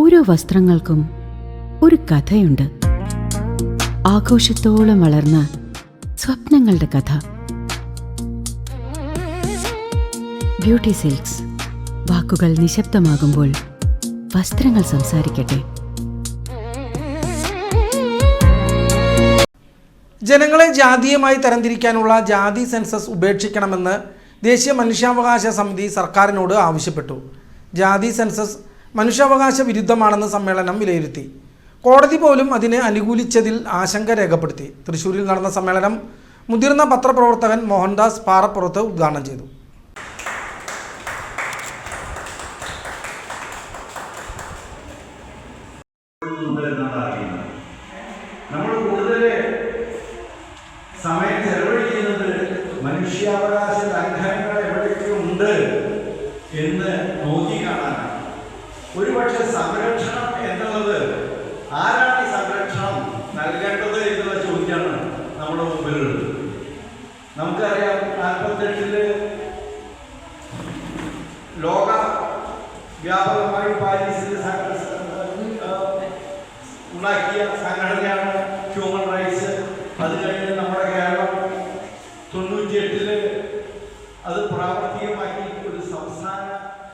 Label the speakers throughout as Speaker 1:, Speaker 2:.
Speaker 1: ഓരോ വസ്ത്രങ്ങൾക്കും ഒരു കഥയുണ്ട്. ആഘോഷത്തോളം വളർന്ന സ്വപ്നങ്ങളുടെ കഥ. Beauty silks. വാക്കുകൾ നിശബ്ദമാകുമ്പോൾ വസ്ത്രങ്ങൾ സംസാരിക്കട്ടെ.
Speaker 2: ജനങ്ങളെ ജാതീയമായി തരംതിരിക്കാനുള്ള ജാതി സെൻസസ് ഉപേക്ഷിക്കണമെന്ന് ദേശീയ മനുഷ്യാവകാശ സമിതി സർക്കാരിനോട് ആവശ്യപ്പെട്ടു. ജാതി സെൻസസ് മനുഷ്യാവകാശ വിരുദ്ധമാണെന്ന് സമ്മേളനം വിലയിരുത്തി. കോടതി പോലും അതിനെ അനുകൂലിച്ചതിൽ ആശങ്ക രേഖപ്പെടുത്തി. തൃശ്ശൂരിൽ നടന്ന സമ്മേളനം മുതിർന്ന പത്രപ്രവർത്തകൻ മോഹൻദാസ് പാറപ്പുറത്ത് ഉദ്ഘാടനം ചെയ്തു.
Speaker 3: സമയം ചെലവഴിക്കുന്നത് മനുഷ്യാവകാശ ലംഘനങ്ങൾ എവിടെയൊക്കെ ഉണ്ട് എന്ന് നോക്കി കാണാനാണ്. ഒരുപക്ഷെ സംരക്ഷണം എന്നുള്ളത് ആരാണ് ഈ സംരക്ഷണം നൽകേണ്ടത് എന്നുള്ള ചോദ്യമാണ് നമ്മുടെ മുമ്പിലുള്ളത്. നമുക്കറിയാം, 48 ലോക വ്യാപകമായി പാരീസിൽ ഉണ്ടാക്കിയ സംഘടനയാണ് ഹ്യൂമൻ റൈറ്റ്സ്. അത് കഴിഞ്ഞ് നമ്മുടെ കേരളം 98 അത് പ്രാവർത്തികമാക്കി ഒരു സംസ്ഥാന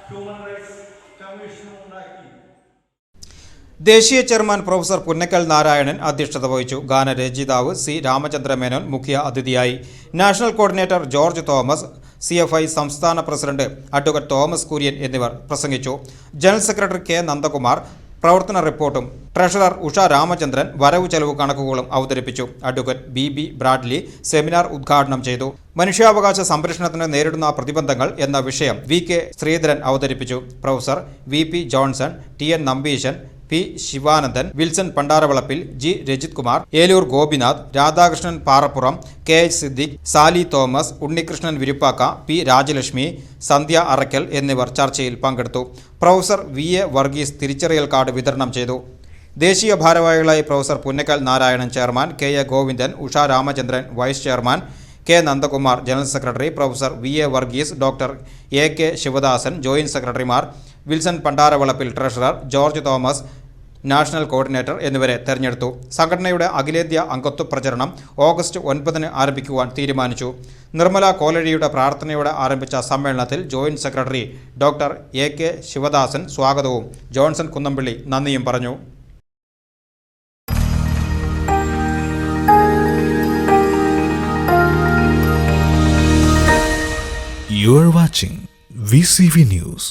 Speaker 3: ഹ്യൂമൻ റൈറ്റ്സ് കമ്മീഷനും ഉണ്ടാക്കി.
Speaker 4: ദേശീയ ചെയർമാൻ പ്രൊഫസർ പുന്നക്കൽ നാരായണൻ അധ്യക്ഷത വഹിച്ചു. ഗാനരചയിതാവ് സി രാമചന്ദ്ര മേനോൻ മുഖ്യ അതിഥിയായി. National coordinator George Thomas, CFI സംസ്ഥാന പ്രസിഡന്റ് അഡ്വക്കേറ്റ് തോമസ് കുര്യൻ എന്നിവർ പ്രസംഗിച്ചു. ജനറൽ സെക്രട്ടറി കെ നന്ദകുമാർ പ്രവർത്തന റിപ്പോർട്ടും ട്രഷറർ ഉഷ രാമചന്ദ്രൻ വരവ് ചെലവ് കണക്കുകളും അവതരിപ്പിച്ചു. അഡ്വക്കേറ്റ് BB ബ്രാഡ്ലി സെമിനാർ ഉദ്ഘാടനം ചെയ്തു. മനുഷ്യാവകാശ സംരക്ഷണത്തിന് നേരിടുന്ന പ്രതിബന്ധങ്ങൾ എന്ന വിഷയം VK ശ്രീധരൻ അവതരിപ്പിച്ചു. Professor VP Johnson, TN Nambeesan, P Sivanandan, Wilson Pandaravalappil, G Rajith Kumar, Eloor Gopinath, Radhakrishnan Parappuram, KH Siddique, Sally Thomas, Unnikrishnan Viruppakka, P Rajalakshmi, Sandhya Arackal എന്നിവർ ചർച്ചയിൽ പങ്കെടുത്തു. പ്രൊഫസർ VA വർഗീസ് തിരിച്ചറിയൽ കാർഡ് വിതരണം ചെയ്തു. ദേശീയ ഭാരവാഹികളായി professor Punnakkal Narayanan chairman, KA Govindan, Usha Ramachandran vice chairman, K Nandakumar general secretary, professor VA Varghese, doctor AK Sivadasan joint സെക്രട്ടറിമാർ, Wilson Pandaravalappil treasurer, George Thomas national coordinator എന്നിവരെ തെരഞ്ഞെടുത്തു. സംഘടനയുടെ അഖിലേന്ത്യാ അംഗത്വ പ്രചരണം ഓഗസ്റ്റ് 9 ആരംഭിക്കുവാൻ തീരുമാനിച്ചു. നിർമ്മല കോലഴിയുടെ പ്രാർത്ഥനയോടെ ആരംഭിച്ച സമ്മേളനത്തിൽ joint secretary doctor AK Sivadasan സ്വാഗതവും ജോൺസൺ കുന്നംപള്ളി നന്ദിയും പറഞ്ഞു.
Speaker 5: You are watching VCV News.